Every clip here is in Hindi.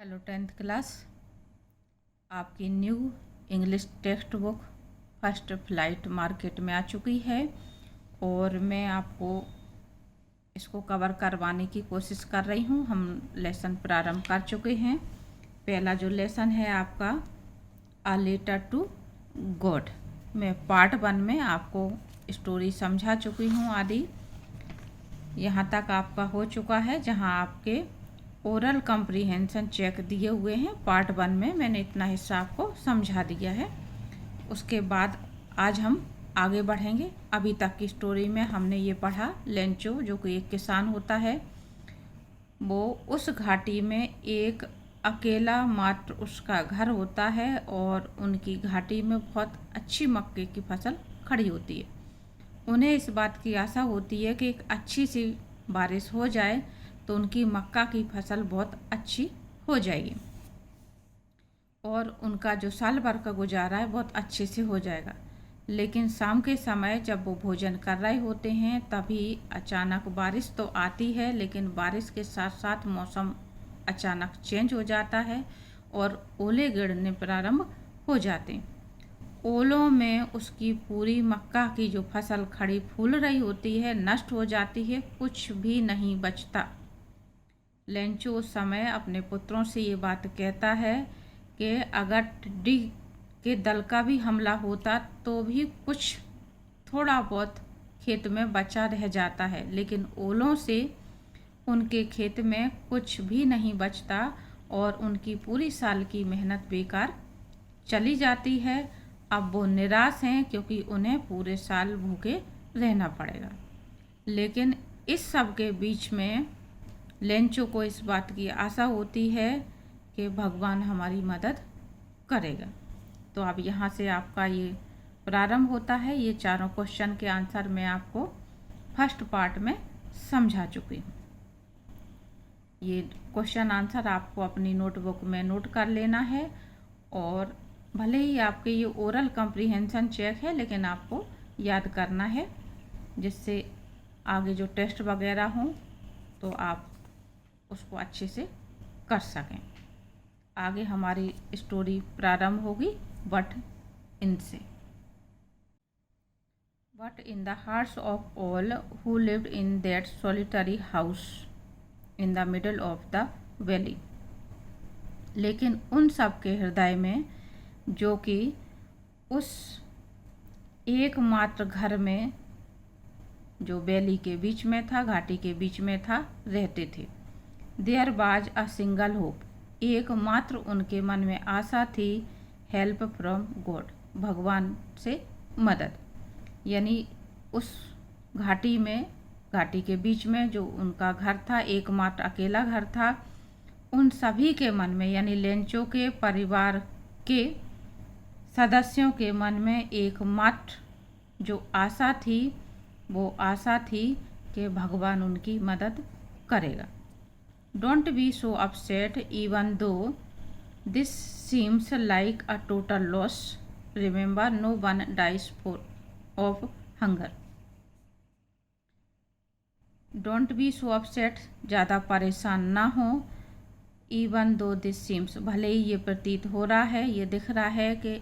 Hello 10th class. आपकी new English textbook First Flight market में आ चुकी है और मैं आपको इसको कवर करवाने की कोशिश कर रही हूँ। हम लेसन प्रारंभ कर चुके हैं। पहला जो लेसन है आपका अ लेटर टू गॉड। मैं पार्ट 1 में आपको स्टोरी समझा चुकी हूँ आदि। यहाँ तक आपका हो चुका है जहाँ आपके ओरल कम्प्रीहेंशन चेक दिए हुए हैं। पार्ट 1 में मैंने इतना हिस्सा आपको समझा दिया है। उसके बाद आज हम आगे बढ़ेंगे। अभी तक की स्टोरी में हमने ये पढ़ा, लेंचो जो कि एक किसान होता है, वो उस घाटी में एक अकेला मात्र उसका घर होता है और उनकी घाटी में बहुत अच्छी मक्के की फसल खड़ी होती है। उन्हें इस बात की आशा होती है कि एक अच्छी सी बारिश हो जाए तो उनकी मक्का की फसल बहुत अच्छी हो जाएगी और उनका जो साल भर का गुजारा है बहुत अच्छे से हो जाएगा। लेकिन शाम के समय जब वो भोजन कर रहे होते हैं तभी अचानक बारिश तो आती है, लेकिन बारिश के साथ साथ मौसम अचानक चेंज हो जाता है और ओले गिरने प्रारंभ हो जाते हैं। ओलों में उसकी पूरी मक्का की जो फसल खड़ी फूल रही होती है नष्ट हो जाती है, कुछ भी नहीं बचता। लेंचो उस समय अपने पुत्रों से ये बात कहता है कि अगर टिड्डी के दल का भी हमला होता तो भी कुछ थोड़ा बहुत खेत में बचा रह जाता है, लेकिन ओलों से उनके खेत में कुछ भी नहीं बचता और उनकी पूरी साल की मेहनत बेकार चली जाती है। अब वो निराश हैं क्योंकि उन्हें पूरे साल भूखे रहना पड़ेगा। लेकिन इस सब के बीच में लेंचो को इस बात की आशा होती है कि भगवान हमारी मदद करेगा। तो अब यहाँ से आपका ये प्रारंभ होता है। ये चारों क्वेश्चन के आंसर मैं आपको फर्स्ट पार्ट में समझा चुकी हूँ। ये क्वेश्चन आंसर आपको अपनी नोटबुक में नोट कर लेना है और भले ही आपके ये ओरल कम्प्रीहेंशन चेक है, लेकिन आपको याद करना है जिससे आगे जो टेस्ट वगैरह हों तो आप उसको अच्छे से कर सकें। आगे हमारी स्टोरी प्रारंभ होगी बट इनसे। But in the hearts of all who lived in that solitary house in the middle of the valley. लेकिन उन सब के हृदय में जो कि उस एकमात्र घर में जो वैली के बीच में था, घाटी के बीच में था, रहते थे। There was a single hope, एकमात्र उनके मन में आशा थी, हेल्प फ्रॉम गॉड, भगवान से मदद। यानी उस घाटी में, घाटी के बीच में जो उनका घर था, एकमात्र अकेला घर था, उन सभी के मन में यानी लेंचो के परिवार के सदस्यों के मन में एकमात्र जो आशा थी वो आशा थी कि भगवान उनकी मदद करेगा। Don't be so upset even though this seems like a total loss, remember no one dies for of hunger. Don't be so upset, ज़्यादा परेशान ना हो, इवन दो दिस सीम्स, भले ही ये प्रतीत हो रहा है, ये दिख रहा है कि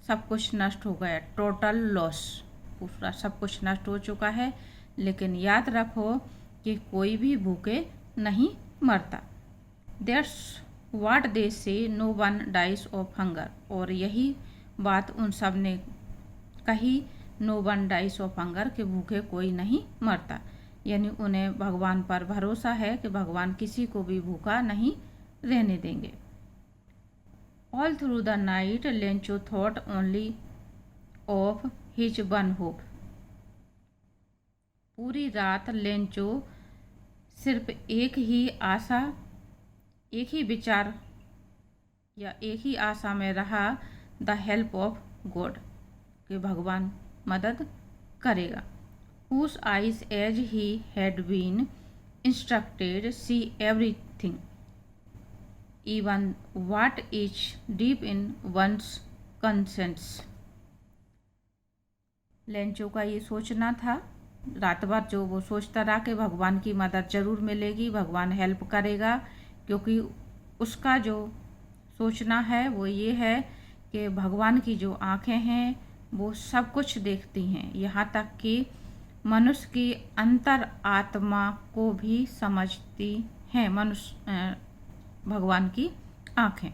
सब कुछ नष्ट हो गया, टोटल लॉस, पूरा सब कुछ नष्ट हो चुका है, लेकिन याद रखो कि कोई भी भूखे नहीं मरता। That's what they say, no one dies of hunger, और यही बात उन सब ने कही, no one dies of hunger, कि भूखे कोई नहीं मरता। यानी उन्हें भगवान पर भरोसा है कि भगवान किसी को भी भूखा नहीं रहने देंगे। All through the night Lencho thought only of his one hope, पूरी रात लेंचो सिर्फ एक ही आशा, एक ही विचार या एक ही आशा में रहा, द हेल्प ऑफ गॉड, कि भगवान मदद करेगा। Whose eyes as he had been instructed see everything, even what is deep in one's conscience। Lencho का ये सोचना था, रात भर जो वो सोचता रहा कि भगवान की मदद जरूर मिलेगी, भगवान हेल्प करेगा, क्योंकि उसका जो सोचना है वो ये है कि भगवान की जो आँखें हैं वो सब कुछ देखती हैं, यहाँ तक कि मनुष्य की अंतर आत्मा को भी समझती हैं। भगवान की आँखें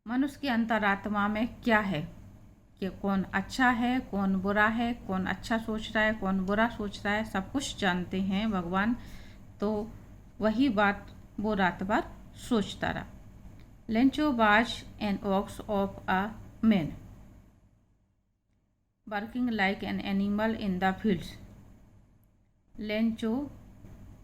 मनुष्य की अंतरात्मा में क्या है कि कौन अच्छा है, कौन बुरा है, कौन अच्छा सोच रहा है, कौन बुरा सोच रहा है, सब कुछ जानते हैं भगवान। तो वही बात वो रात भर सोचता रहा। Lencho watch an ox of a man working like an animal in the fields. Lencho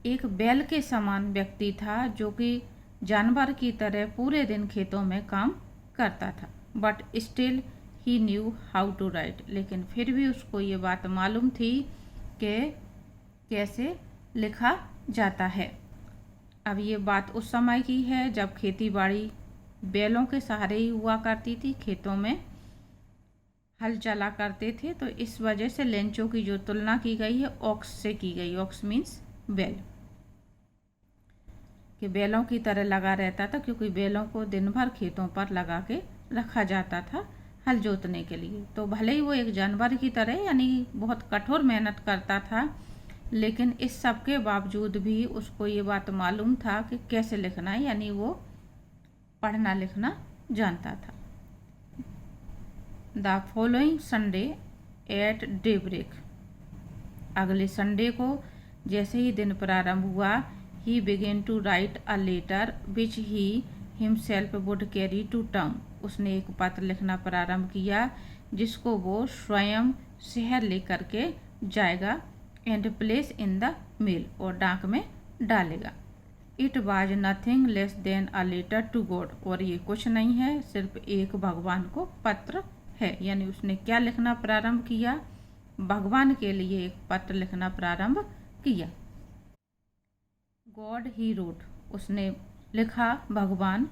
एक बैल के समान व्यक्ति था जो कि जानवर की तरह पूरे दिन खेतों में काम करता था। But still he knew how to write, लेकिन फिर भी उसको ये बात मालूम थी कि कैसे लिखा जाता है। अब ये बात उस समय की है जब खेती बाड़ी बैलों के सहारे ही हुआ करती थी, खेतों में हल चला करते थे। तो इस वजह से लेंचो की जो तुलना की गई है ऑक्स से की गई। ऑक्स मीन्स बैल, कि बैलों की तरह लगा रहता था, क्योंकि बैलों को दिन भर खेतों पर लगा के रखा जाता था हल जोतने के लिए। तो भले ही वो एक जानवर की तरह यानी बहुत कठोर मेहनत करता था, लेकिन इस सब के बावजूद भी उसको ये बात मालूम था कि कैसे लिखना है, यानी वो पढ़ना लिखना जानता था। The following Sunday at daybreak, अगले संडे को जैसे ही दिन प्रारंभ हुआ, he began to write a letter which he himself would carry to town, उसने एक पत्र लिखना प्रारंभ किया जिसको वो स्वयं शहर लेकर के जाएगा। And place in the mail, और डाक में डालेगा। It was nothing less than a letter to God, और ये कुछ नहीं है, सिर्फ एक भगवान को पत्र है। यानी उसने क्या लिखना प्रारंभ किया? भगवान के लिए एक पत्र लिखना प्रारंभ किया। गॉड ही रोट, उसने लिखा भगवान,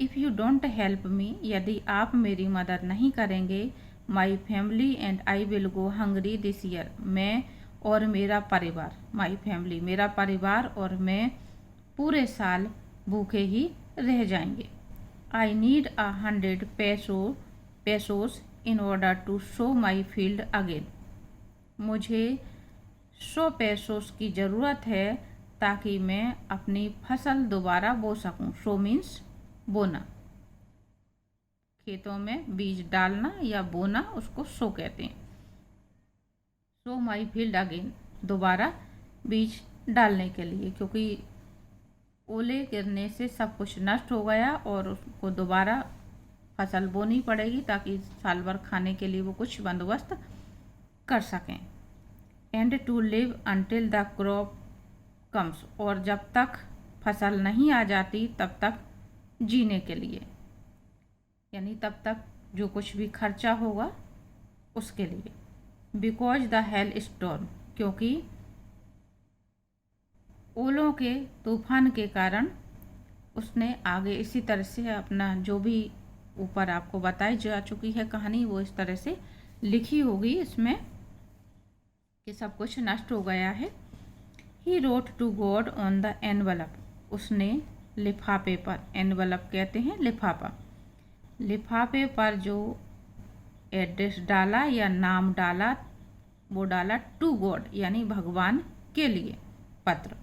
if you don't help me, यदि आप मेरी मदद नहीं करेंगे, my family and I will go Hungary this year, मैं और मेरा परिवार, माई फैमिली मेरा परिवार और मैं पूरे साल भूखे ही रह जाएंगे। I need 100 pesos in order to sow my field again, मुझे 100 पेसोस की ज़रूरत है ताकि मैं अपनी फसल दोबारा बो सकूं। शो मीन्स बोना, खेतों में बीज डालना या बोना, उसको शो कहते हैं। शो माई फील्ड अगेन, दोबारा बीज डालने के लिए, क्योंकि ओले गिरने से सब कुछ नष्ट हो गया और उसको दोबारा फसल बोनी पड़ेगी ताकि साल भर खाने के लिए वो कुछ बंदोबस्त कर सकें। And to live until the crop comes, और जब तक फसल नहीं आ जाती तब तक जीने के लिए, यानी तब तक जो कुछ भी खर्चा होगा उसके लिए। बिकॉज द हेल स्टॉर्म, क्योंकि ओलों के तूफान के कारण, उसने आगे इसी तरह से अपना जो भी ऊपर आपको बताई जा चुकी है कहानी, वो इस तरह से लिखी होगी इसमें कि सब कुछ नष्ट हो गया है। He wrote to God on the envelope, उसने लिफाफे पर, एनवलप कहते हैं लिफाफा, लिफाफे पर जो एड्रेस डाला या नाम डाला वो डाला टू गॉड, यानी भगवान के लिए पत्र।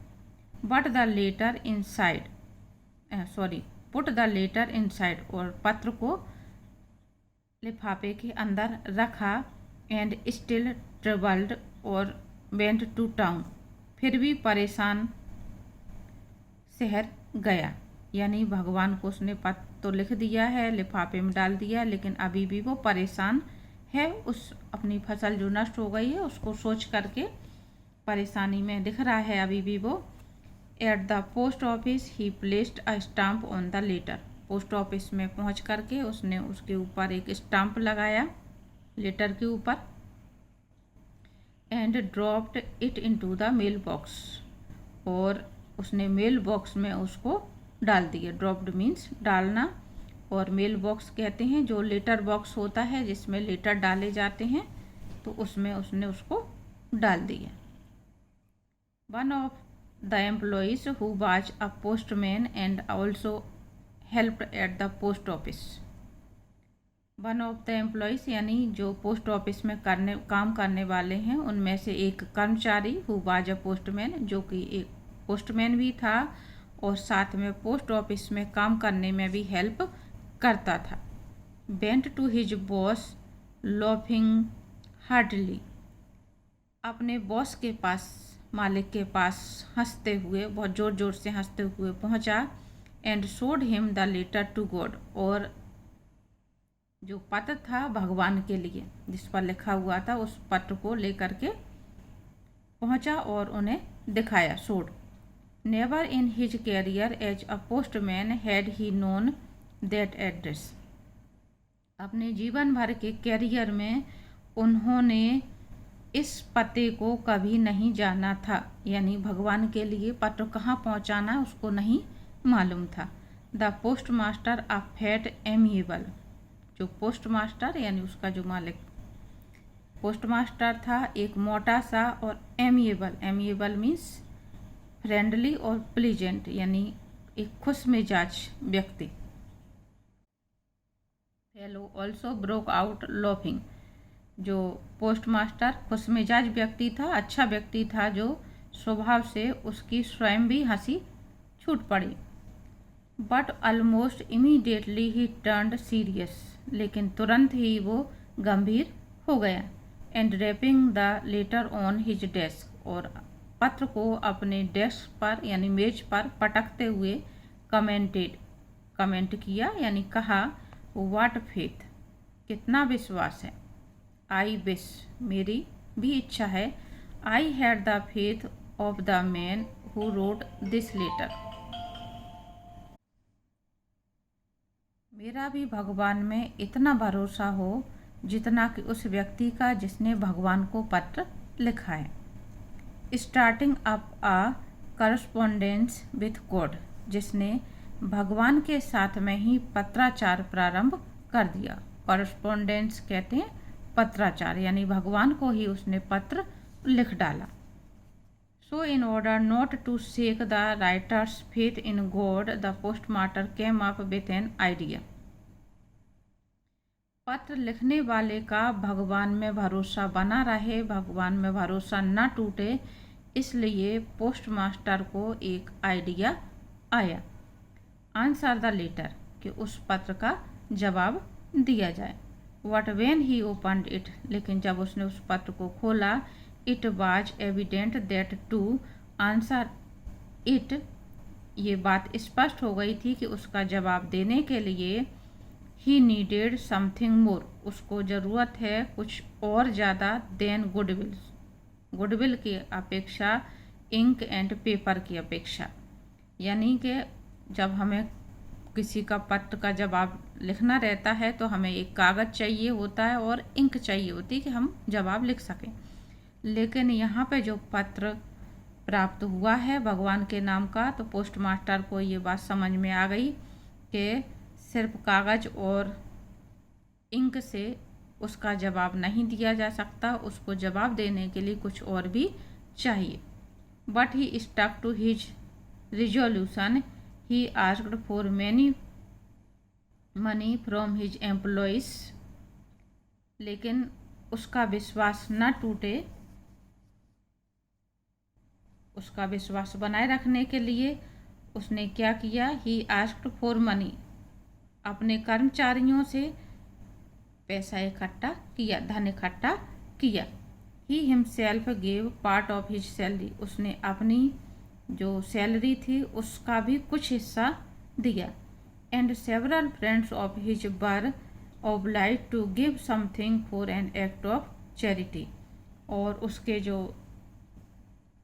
But the letter inside, put the letter inside, और पत्र को लिफाफे के अंदर रखा। एंड स्टिल ट्रबल्ड, और वेंट टू टाउन, फिर भी परेशान शहर गया, यानी भगवान को उसने पत्र तो लिख दिया है, लिफाफे में डाल दिया, लेकिन अभी भी वो परेशान है। उस अपनी फसल जो नष्ट हो गई है उसको सोच करके परेशानी में दिख रहा है अभी भी वो। At the post office he placed a stamp on the letter, post office में पहुंच करके उसने उसके ऊपर एक स्टाम्प लगाया लेटर के ऊपर। And dropped it into the mail box, और उसने मेल बॉक्स में उसको डाल दिया। ड्रॉप्ड मीन्स डालना, और मेल बॉक्स कहते हैं जो लेटर बॉक्स होता है जिसमें लेटर डाले जाते हैं, तो उसमें उसने उसको डाल दिया। One of the employees who was a postman and also helped at the post office. One of the employees यानी जो पोस्ट ऑफिस में काम करने वाले हैं उनमें से एक कर्मचारी हु वाज अ पोस्टमैन, जो कि एक पोस्टमैन भी था और साथ में पोस्ट ऑफिस में काम करने में भी हेल्प करता था, went to his boss laughing hardly, अपने बॉस के पास, मालिक के पास हंसते हुए, बहुत ज़ोर ज़ोर से हंसते हुए पहुंचा, and showed him the letter to God, और जो पत्र था भगवान के लिए जिस पर लिखा हुआ था उस पत्र को लेकर के पहुंचा और उन्हें दिखाया, showed. Never in his career as a postman had he known that address, अपने जीवन भर के कैरियर में उन्होंने इस पते को कभी नहीं जाना था, यानी भगवान के लिए पत्र कहाँ पहुँचाना है उसको नहीं मालूम था. The post master a fat amiable, जो पोस्ट मास्टर यानी उसका जो मालिक पोस्ट मास्टर था एक मोटा सा और एमिएबल, एमिएबल मीन्स फ्रेंडली और प्लीजेंट, यानी एक खुश मिजाज व्यक्ति. Fellow also broke out laughing, जो पोस्ट मास्टर खुश मिजाज व्यक्ति था, अच्छा व्यक्ति था, जो स्वभाव से उसकी स्वयं भी हंसी छूट पड़ी. But almost immediately he turned serious, लेकिन तुरंत ही वो गंभीर हो गया. And rapping the letter on his desk, और पत्र को अपने डेस्क पर यानी मेज पर पटकते हुए कमेंट किया, यानी कहा, व्हाट फेथ, कितना विश्वास है. आई विश, मेरी भी इच्छा है. I had the faith of the man who wrote this letter, मेरा भी भगवान में इतना भरोसा हो जितना कि उस व्यक्ति का जिसने भगवान को पत्र लिखा है. Starting up a correspondence with God, जिसने भगवान के साथ में ही पत्राचार प्रारंभ कर दिया. करस्पॉन्डेंस कहते हैं पत्राचार, यानी भगवान को ही उसने पत्र लिख डाला. So in order not to shake the writer's faith in God, the postmaster came up with an idea, पत्र लिखने वाले का भगवान में भरोसा बना रहे, भगवान में भरोसा न टूटे, इसलिए पोस्टमास्टर को एक आइडिया आया. आंसर द लेटर, कि उस पत्र का जवाब दिया जाए. But when he opened it, लेकिन जब उसने उस पत्र को खोला, it was evident that to answer it, ये बात स्पष्ट हो गई थी कि उसका जवाब देने के लिए he needed something more, उसको ज़रूरत है कुछ और ज़्यादा than goodwill, गुडविल की अपेक्षा, इंक एंड पेपर की अपेक्षा, यानी कि जब हमें किसी का पत्र का जवाब लिखना रहता है तो हमें एक कागज़ चाहिए होता है और इंक चाहिए होती है कि हम जवाब लिख सकें. लेकिन यहाँ पे जो पत्र प्राप्त हुआ है भगवान के नाम का, तो पोस्ट मास्टर को ये बात समझ में आ गई कि सिर्फ कागज़ और इंक से उसका जवाब नहीं दिया जा सकता, उसको जवाब देने के लिए कुछ और भी चाहिए. But he stuck to his resolution, he asked for money from his employees, लेकिन उसका विश्वास न टूटे, उसका विश्वास बनाए रखने के लिए उसने क्या किया, ही आस्क्ड फॉर मनी, अपने कर्मचारियों से पैसा इकट्ठा किया, धन इकट्ठा किया. He himself gave part of his salary, उसने अपनी जो सैलरी थी उसका भी कुछ हिस्सा दिया. And several friends of his were obliged to give something for an act of charity, और उसके जो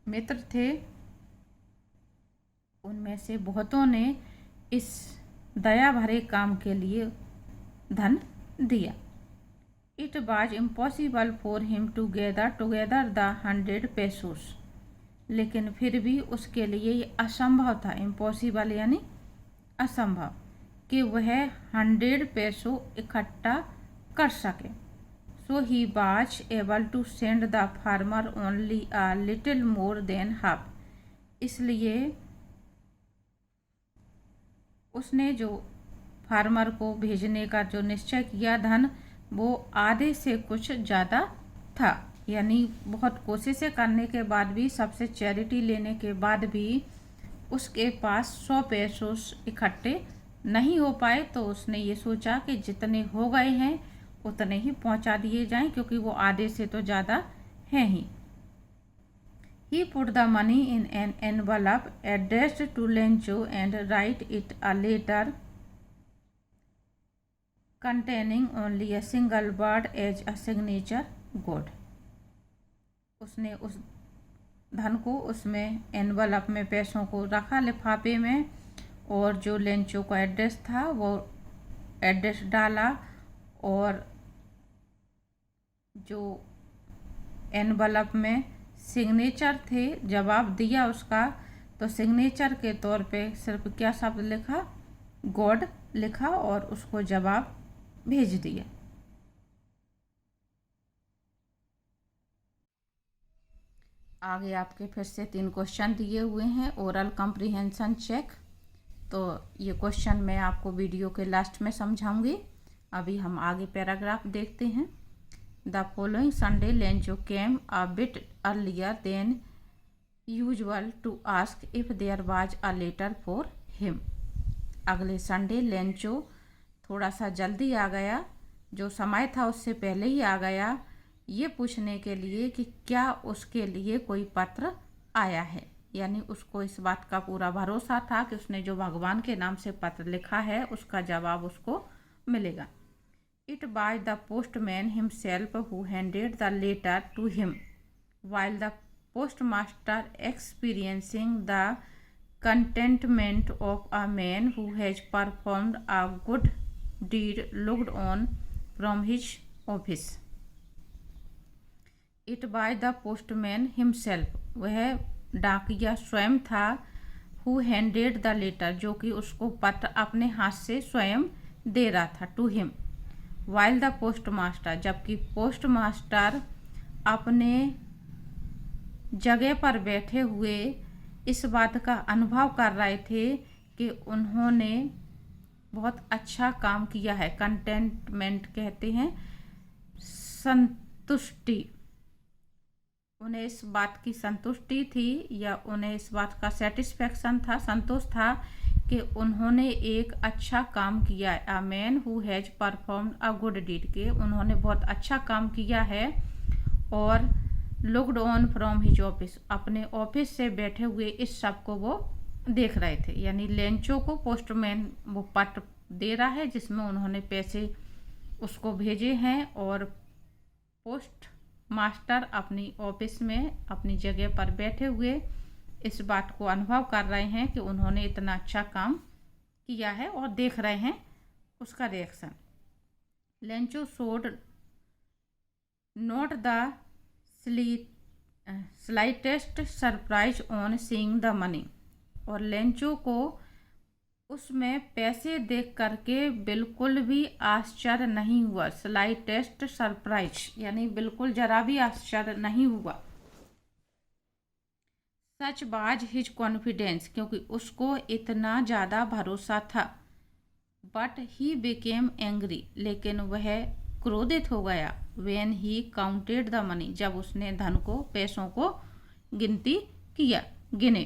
मित्र थे उनमें से बहुतों ने इस दया भरे काम के लिए धन दिया. It was impossible for him to gather together the 100 pesos, लेकिन फिर भी उसके लिए ये असंभव था, इम्पॉसिबल यानी असंभव, कि वह 100 पैसों इकट्ठा कर सके. So he was able to send the farmer only a little more than half, इसलिए उसने जो फार्मर को भेजने का जो निश्चय किया धन, वो आधे से कुछ ज़्यादा था। यानी बहुत कोशिशें करने के बाद भी, सबसे चैरिटी लेने के बाद भी उसके पास 100 पैसों इकट्ठे नहीं हो पाए। तो उसने ये सोचा कि जितने हो गए हैं उतने ही पहुंचा दिए जाएं, क्योंकि वो आधे से तो ज़्यादा हैं ही। He put the money in an envelope addressed to Lencho and write it a letter containing only a single word as a signature God. उसने उस धन को उसमें एनवलप में, पैसों को रखा लिफाफे में, और जो लेंचो का एड्रेस था वो एड्रेस डाला, और जो एनवलप में सिग्नेचर थे, जवाब दिया उसका, तो सिग्नेचर के तौर पे सिर्फ क्या शब्द लिखा, गॉड लिखा, और उसको जवाब भेज दिया। आगे आपके फिर से 3 क्वेश्चन दिए हुए हैं, ओरल कॉम्प्रिहेंशन चेक। तो ये क्वेश्चन मैं आपको वीडियो के लास्ट में समझाऊंगी। अभी हम आगे पैराग्राफ देखते हैं। The following Sunday, Lencho came a bit earlier than usual to ask if there was a letter for him. अगले संडे लेंचो थोड़ा सा जल्दी आ गया, जो समय था उससे पहले ही आ गया, ये पूछने के लिए कि क्या उसके लिए कोई पत्र आया है। यानी उसको इस बात का पूरा भरोसा था कि उसने जो भगवान के नाम से पत्र लिखा है उसका जवाब उसको मिलेगा। It was the postman himself who handed the letter to him, while the postmaster, experiencing the contentment of a man who has performed a good deed, looked on from his office. It was the postman himself, वह डाकिया स्वयं था, who handed the letter, जो कि उसको पत्र अपने हाथ से स्वयं दे रहा था, to him. While the post master, जबकि पोस्ट मास्टर अपने जगह पर बैठे हुए इस बात का अनुभव कर रहे थे कि उन्होंने बहुत अच्छा काम किया है। कंटेंटमेंट कहते हैं संतुष्टि, उन्हें इस बात की संतुष्टि थी, या उन्हें इस बात का सेटिस्फेक्शन था, संतोष था कि उन्होंने एक अच्छा काम किया है। A man who has performed a good deed, के उन्होंने बहुत अच्छा काम किया है। और looked on from his office, अपने ऑफिस से बैठे हुए इस सब को वो देख रहे थे। यानी लेंचो को पोस्टमैन वो पत्र दे रहा है जिसमें उन्होंने पैसे उसको भेजे हैं, और पोस्ट मास्टर अपनी ऑफिस में अपनी जगह पर बैठे हुए इस बात को अनुभव कर रहे हैं कि उन्होंने इतना अच्छा काम किया है, और देख रहे हैं उसका reaction. Lencho showed not the slightest surprise on seeing the money, और लेंचो को उसमें पैसे देख करके बिल्कुल भी आश्चर्य नहीं हुआ। स्लाइटेस्ट सरप्राइज यानी बिल्कुल जरा भी आश्चर्य नहीं हुआ। सच वाज हिज कॉन्फिडेंस, क्योंकि उसको इतना ज़्यादा भरोसा था। बट ही बिकेम एंग्री, लेकिन वह क्रोधित हो गया। When he counted the money, जब उसने धन को, पैसों को गिने।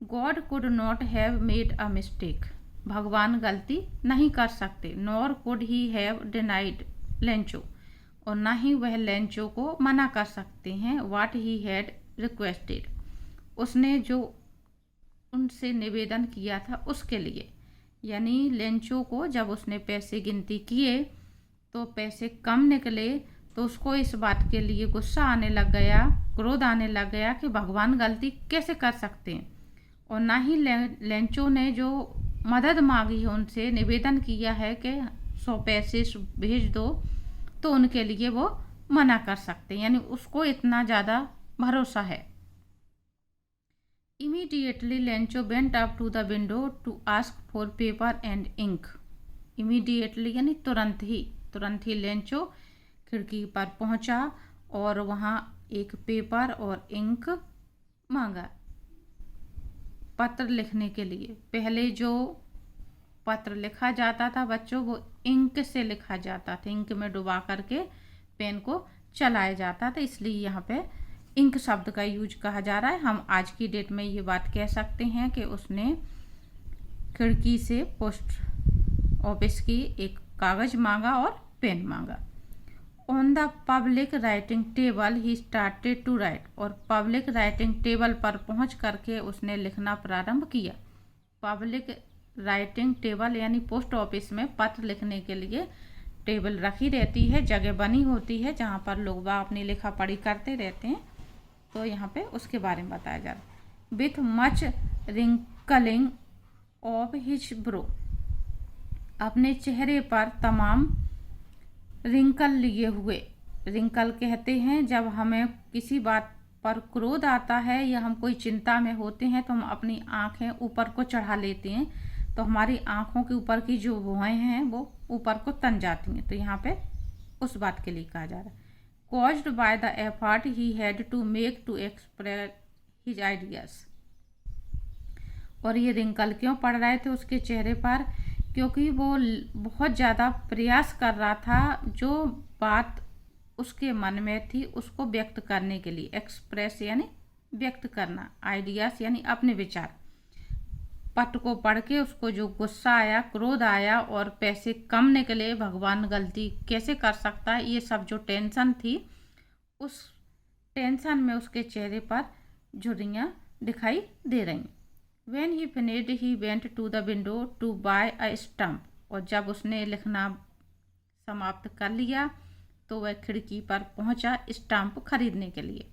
God could not have made a mistake, भगवान गलती नहीं कर सकते। Nor could he have denied Lencho, और ना ही वह लेंचो को मना कर सकते हैं। व्हाट ही हैड रिक्वेस्टेड, उसने जो उनसे निवेदन किया था उसके लिए। यानी लेंचो को जब उसने पैसे गिनती किए तो पैसे कम निकले, तो उसको इस बात के लिए गुस्सा आने लग गया, क्रोध आने लग गया कि भगवान गलती कैसे कर सकते हैं। और ना ही लेंचो ने जो मदद मांगी है, उनसे निवेदन किया है कि 100 पैसे भेज दो, तो उनके लिए वो मना कर सकते हैं। यानी उसको इतना ज़्यादा भरोसा है। Immediately Lencho went up to the window to ask for paper and ink. Immediately यानी तुरंत ही लेंचो खिड़की पर पहुंचा और वहां एक पेपर और इंक मांगा। पत्र लिखने के लिए पहले जो पत्र लिखा जाता था बच्चों, वो इंक से लिखा जाता था, इंक में डुबा करके पेन को चलाया जाता था, इसलिए यहाँ पे इंक शब्द का यूज कहा जा रहा है। हम आज की डेट में ये बात कह सकते हैं कि उसने खिड़की से पोस्ट ऑफिस की एक कागज मांगा और पेन मांगा। On the public writing table he started to write, और पब्लिक राइटिंग टेबल पर पहुंच करके उसने लिखना प्रारंभ किया। पब्लिक राइटिंग टेबल यानी पोस्ट ऑफिस में पत्र लिखने के लिए टेबल रखी रहती है, जगह बनी होती है जहाँ पर लोग अपनी लिखा पढ़ी करते रहते हैं। तो यहाँ पे उसके बारे में बताया जा रहा है। With much wrinkling of his bro, अपने चेहरे पर तमाम रिंकल लिए हुए, रिंकल कहते हैं जब हमें किसी बात पर क्रोध आता है या हम कोई चिंता में होते हैं तो हम अपनी आंखें ऊपर को चढ़ा लेते हैं, तो हमारी आंखों के ऊपर की जो भुआएं हैं वो ऊपर को तन जाती हैं। तो यहाँ पे उस बात के लिए कहा जा रहा है। Caused by the effort he had to make to express his ideas, और ये रिंकल क्यों पड़ रहे थे उसके चेहरे पर, क्योंकि वो बहुत ज़्यादा प्रयास कर रहा था जो बात उसके मन में थी उसको व्यक्त करने के लिए। एक्सप्रेस यानी व्यक्त करना, आइडियाज यानी अपने विचार। पत्र को पढ़ के उसको जो गुस्सा आया, क्रोध आया और पैसे कम निकले, भगवान गलती कैसे कर सकता है, ये सब जो टेंशन थी, उस टेंशन में उसके चेहरे पर झुर्रियाँ दिखाई दे रही। When he finished, he went to the window to buy a stamp, और जब उसने लिखना समाप्त कर लिया तो वह खिड़की पर पहुंचा स्टाम्प खरीदने के लिए।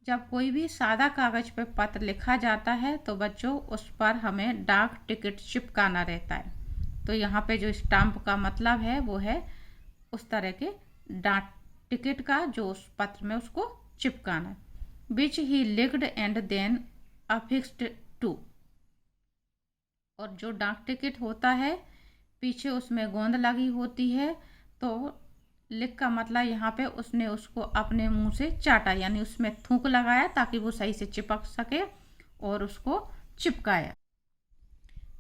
जब कोई भी सादा कागज पर पत्र लिखा जाता है तो बच्चों उस पर हमें डाक टिकट चिपकाना रहता है। तो यहाँ पे जो स्टाम्प का मतलब है वो है उस तरह के डाक टिकट का जो उस पत्र में उसको चिपकाना। विच ही लिक्ड एंड देन अफिक्स्ड टू, और जो डाक टिकट होता है पीछे उसमें गोंद लगी होती है, तो लिख का मतलब यहाँ पे उसने उसको अपने मुंह से चाटा, यानी उसमें थूक लगाया ताकि वो सही से चिपक सके और उसको चिपकाया।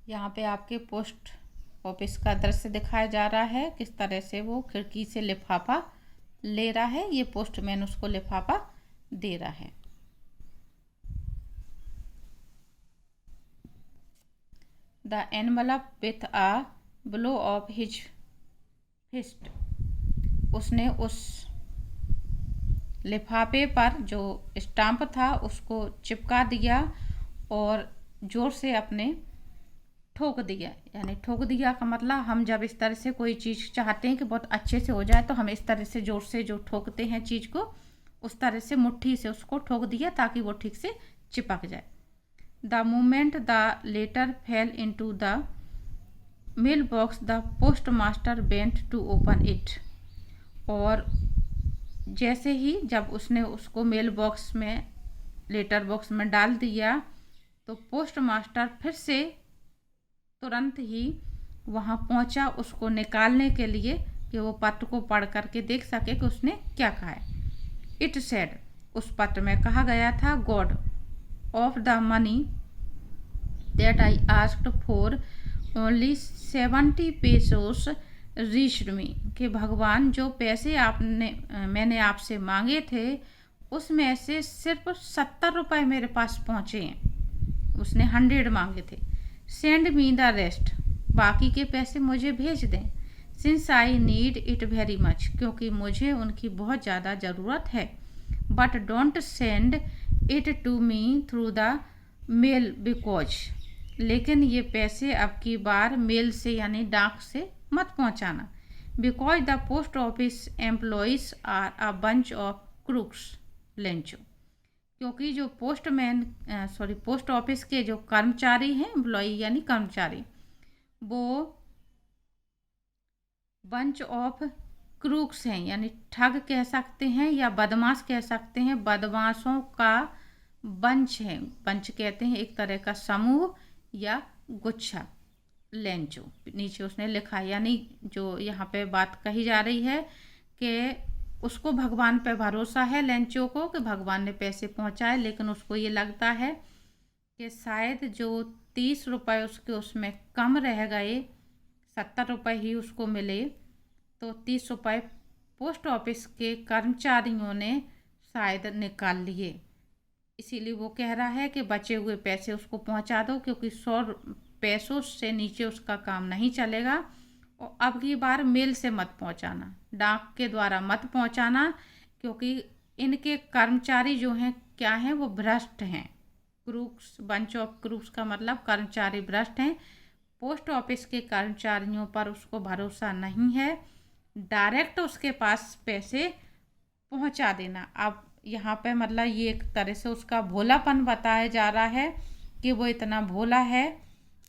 यहाँ पे आपके पोस्ट ऑफिस का दृश्य दिखाया जा रहा है, किस तरह से वो खिड़की से लिफाफा ले रहा है, ये पोस्टमैन उसको लिफाफा दे रहा है। The envelope with a blow of his fist, उसने उस लिफाफे पर जो स्टाम्प था उसको चिपका दिया और जोर से अपने ठोक दिया। यानी ठोक दिया का मतलब हम जब इस तरह से कोई चीज़ चाहते हैं कि बहुत अच्छे से हो जाए तो हम इस तरह से जोर से जो ठोकते हैं चीज़ को, उस तरह से मुट्ठी से उसको ठोक दिया ताकि वो ठीक से चिपक जाए। The moment the letter fell into the mail box the postmaster went to open it, और जैसे ही जब उसने उसको मेल बॉक्स में, लेटर बॉक्स में डाल दिया तो पोस्ट मास्टर फिर से तुरंत ही वहाँ पहुँचा उसको निकालने के लिए कि वो पत्र को पढ़ करके देख सके कि उसने क्या कहा है। इट सेड, उस पत्र में कहा गया था, God of the money that I asked for only 70 pesos reached me, कि भगवान जो पैसे मैंने आपसे मांगे थे उसमें से सिर्फ 70 रुपये मेरे पास पहुँचे हैं। उसने 100 मांगे थे। सेंड मी द रेस्ट, बाकी के पैसे मुझे भेज दें। Since I need it very much, क्योंकि मुझे उनकी बहुत ज़्यादा ज़रूरत है। But don't send it to me through the mail because, लेकिन ये पैसे अब की बार मेल से यानी डाक से मत पहुंचाना। Because the post office employees are a bunch of crooks Lencho, क्योंकि जो पोस्ट ऑफिस के जो कर्मचारी हैं, एम्प्लॉय यानी कर्मचारी, वो बंच ऑफ क्रूक्स हैं, यानी ठग कह सकते हैं या बदमाश कह सकते हैं, बदमाशों का बंच है। बंच कहते हैं एक तरह का समूह या गुच्छा। लेंचो नीचे उसने लिखा, यानी जो यहाँ पे बात कही जा रही है कि उसको भगवान पे भरोसा है लेंचो को कि भगवान ने पैसे पहुँचाए, लेकिन उसको ये लगता है कि शायद जो 30 रुपये उसके उसमें कम रह गए, 70 रुपये ही उसको मिले, तो 30 रुपये पोस्ट ऑफिस के कर्मचारियों ने शायद निकाल लिए। इसीलिए वो कह रहा है कि बचे हुए पैसे उसको पहुंचा दो, क्योंकि 100 पैसों से नीचे उसका काम नहीं चलेगा। और अब की बार मेल से मत पहुंचाना, डाक के द्वारा मत पहुंचाना, क्योंकि इनके कर्मचारी जो हैं क्या हैं, वो भ्रष्ट हैं। क्रूक्स, बंच ऑफ क्रूक्स का मतलब कर्मचारी भ्रष्ट हैं। पोस्ट ऑफिस के कर्मचारियों पर उसको भरोसा नहीं है, डायरेक्ट उसके पास पैसे पहुंचा देना। अब यहाँ पे मतलब ये एक तरह से उसका भोलापन बताया जा रहा है कि वो इतना भोला है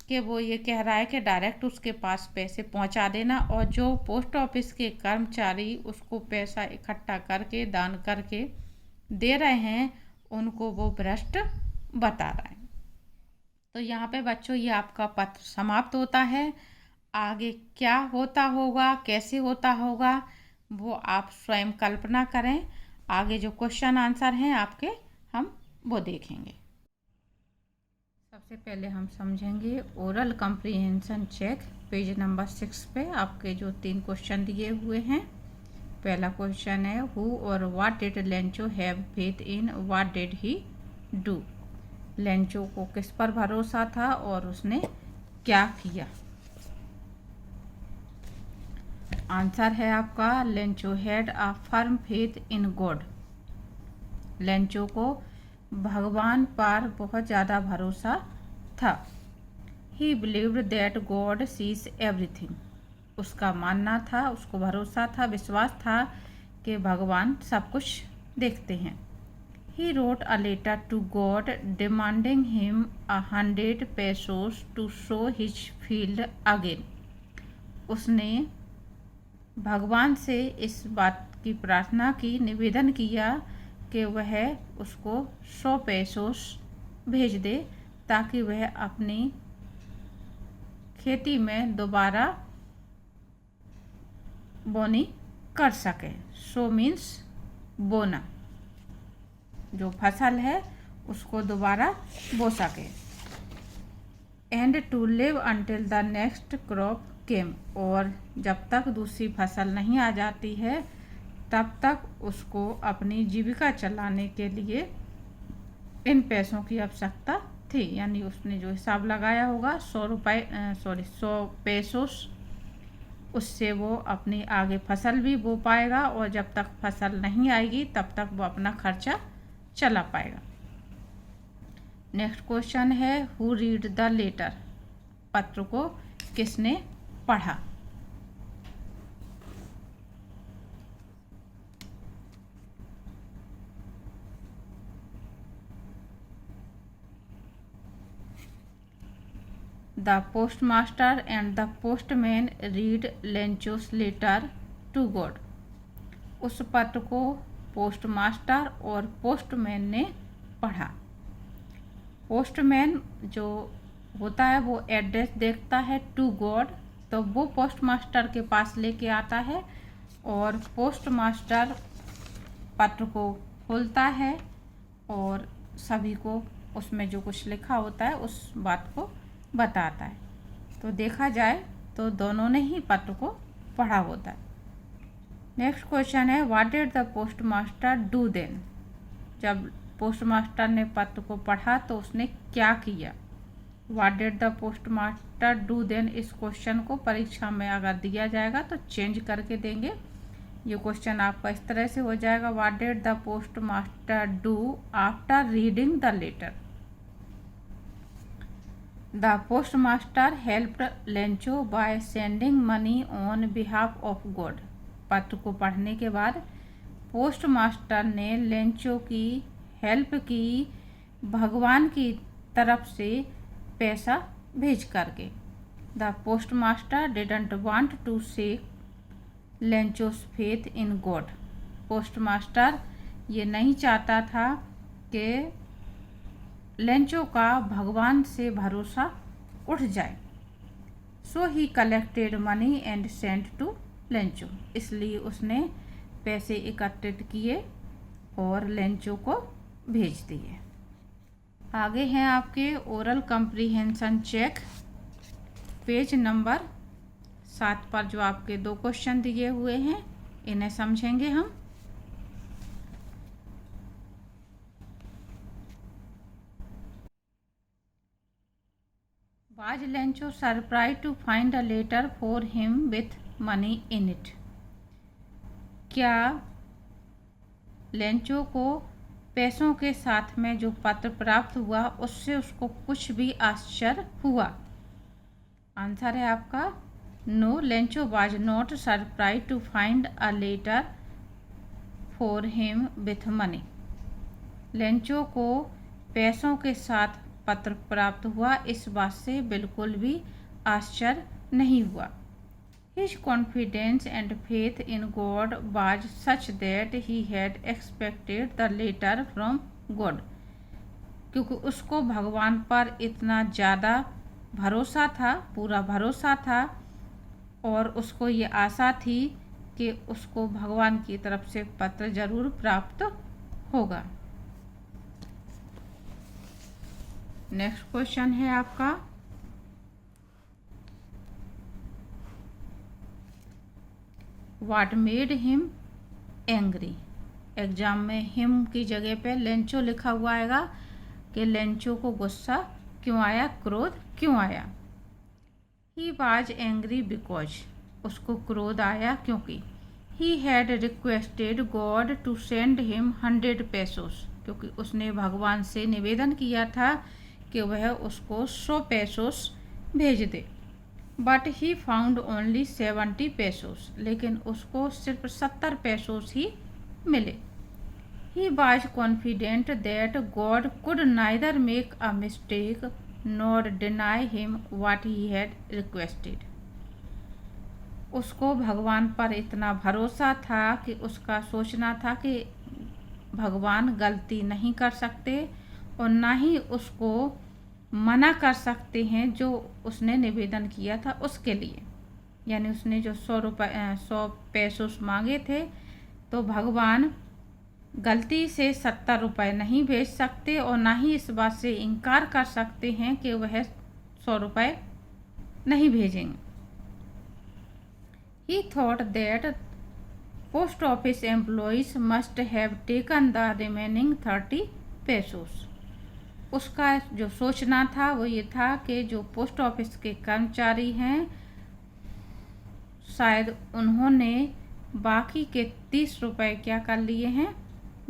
कि वो ये कह रहा है कि डायरेक्ट उसके पास पैसे पहुंचा देना, और जो पोस्ट ऑफिस के कर्मचारी उसको पैसा इकट्ठा करके दान करके दे रहे हैं उनको वो भ्रष्ट बता रहा है। तो यहाँ पे बच्चों ये आपका पत्र समाप्त होता है। आगे क्या होता होगा, कैसे होता होगा, वो आप स्वयं कल्पना करें। आगे जो क्वेश्चन आंसर हैं आपके, हम वो देखेंगे। सबसे पहले हम समझेंगे oral comprehension check. Page number 6 पे आपके जो 3 क्वेश्चन दिए हुए हैं। पहला क्वेश्चन है, हु और what did Lencho have faith in, what did he do. Lencho को किस पर भरोसा था और उसने क्या किया। आंसर है आपका, Lencho had a firm faith in God. Lencho को भगवान पर बहुत ज़्यादा भरोसा था। ही believed that God sees everything. उसका मानना था, उसको भरोसा था, विश्वास था कि भगवान सब कुछ देखते हैं। He wrote a letter to God demanding him 100 pesos to sow his field again. उसने भगवान से इस बात की प्रार्थना की, निवेदन किया कि वह उसको 100 पैसोस भेज दे ताकि वह अपनी खेती में दोबारा बोनी कर सके। सो मीन्स बोना, जो फसल है उसको दोबारा बो सके। And to live until the next crop came. और जब तक दूसरी फसल नहीं आ जाती है तब तक उसको अपनी जीविका चलाने के लिए इन पैसों की आवश्यकता थी। यानी उसने जो हिसाब लगाया होगा 100 पैसोस, उससे वो अपनी आगे फसल भी बो पाएगा, और जब तक फसल नहीं आएगी तब तक वो अपना खर्चा चला पाएगा। नेक्स्ट क्वेश्चन है, हु रीड द लेटर। पत्र को किसने पढ़ा। The postmaster and the postman read Lencho's letter to God. उस पत्र को पोस्टमास्टर और पोस्टमैन ने पढ़ा। पोस्टमैन जो होता है वो एड्रेस देखता है टू गॉड, तो वो पोस्टमास्टर के पास लेके आता है, और पोस्टमास्टर पत्र को खोलता है और सभी को उसमें जो कुछ लिखा होता है उस बात को बताता है। तो देखा जाए तो दोनों ने ही पत्र को पढ़ा होता है। नेक्स्ट क्वेश्चन है, what did the postmaster do then. जब पोस्टमास्टर ने पत्र को पढ़ा तो उसने क्या किया। What did the postmaster do then, इस क्वेश्चन को परीक्षा में अगर दिया जाएगा तो चेंज करके देंगे। ये क्वेश्चन आपका इस तरह से हो जाएगा, what did the postmaster do after reading the letter. The postmaster helped Lencho by sending money on behalf of God. पत्र को पढ़ने के बाद पोस्टमास्टर ने लेंचो की हेल्प की भगवान की तरफ से पैसा भेज करके। The postmaster didn't want to shake Lencho's faith in God. Postmaster ये नहीं चाहता था कि लेंचो का भगवान से भरोसा उठ जाए। So he collected money and sent to Lencho. इसलिए उसने पैसे एकत्रित किए और लेंचो को भेज दिए। आगे हैं आपके oral comprehension check, page number 7 पर जो आपके 2 क्वेश्चन दिए हुए हैं इन्हें समझेंगे हम। Was Lencho surprised to find a letter for him with money in it? क्या लेंचो को पैसों के साथ में जो पत्र प्राप्त हुआ उससे उसको कुछ भी आश्चर्य हुआ? आंसर है आपका no, Lencho was not surprise to find a letter for him with money. Lencho को पैसों के साथ पत्र प्राप्त हुआ इस बात से बिल्कुल भी आश्चर्य नहीं हुआ। His confidence and faith in God was such that he had expected the letter from God, क्योंकि उसको भगवान पर इतना ज़्यादा भरोसा था, पूरा भरोसा था और उसको ये आशा थी कि उसको भगवान की तरफ से पत्र जरूर प्राप्त होगा। नेक्स्ट क्वेश्चन है आपका what made him angry. Exam में हिम की जगह पे लेंचो लिखा हुआ आएगा कि लेंचो को गुस्सा क्यों आया, क्रोध क्यों आया। ही वाज एंग्री बिकॉज, उसको क्रोध आया क्योंकि he had requested God to send him 100 pesos, क्योंकि उसने भगवान से निवेदन किया था कि वह उसको 100 पेसोस भेज दे। But he found only 70 pesos, लेकिन उसको सिर्फ 70 पेसोस ही मिले। He was confident that God could neither make a mistake nor deny him what he had requested. उसको भगवान पर इतना भरोसा था कि उसका सोचना था कि भगवान गलती नहीं कर सकते और ना ही उसको मना कर सकते हैं जो उसने निवेदन किया था उसके लिए। यानी उसने जो 100 पेसोस मांगे थे तो भगवान गलती से 70 रुपये नहीं भेज सकते और ना ही इस बात से इनकार कर सकते हैं कि वह 100 रुपये नहीं भेजेंगे। He thought that post office employees must have taken the remaining 30 pesos. उसका जो सोचना था वो ये था कि जो पोस्ट ऑफिस के कर्मचारी हैं शायद उन्होंने बाकी के 30 रुपये क्या कर लिए हैं,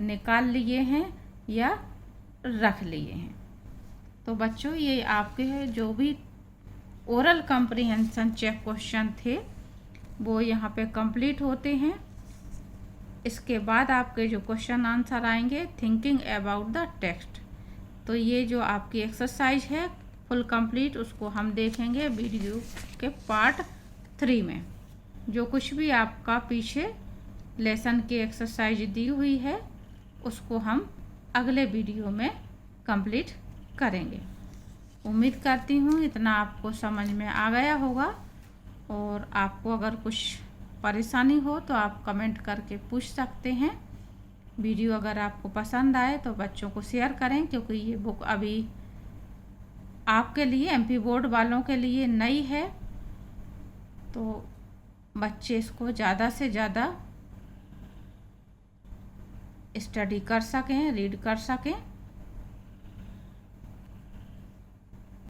निकाल लिए हैं या रख लिए हैं। तो बच्चों ये आपके जो भी ओरल कम्प्रीहेंशन चेक क्वेश्चन थे वो यहाँ पे कंप्लीट होते हैं। इसके बाद आपके जो क्वेश्चन आंसर आएंगे थिंकिंग अबाउट द टेक्स्ट। तो ये जो आपकी एक्सरसाइज है फुल कंप्लीट उसको हम देखेंगे वीडियो के पार्ट 3 में। जो कुछ भी आपका पीछे लेसन की एक्सरसाइज दी हुई है उसको हम अगले वीडियो में कंप्लीट करेंगे। उम्मीद करती हूँ इतना आपको समझ में आ गया होगा और आपको अगर कुछ परेशानी हो तो आप कमेंट करके पूछ सकते हैं। वीडियो अगर आपको पसंद आए तो बच्चों को शेयर करें, क्योंकि ये बुक अभी आपके लिए एमपी बोर्ड वालों के लिए नई है तो बच्चे इसको ज़्यादा से ज़्यादा स्टडी कर सकें, रीड कर सकें।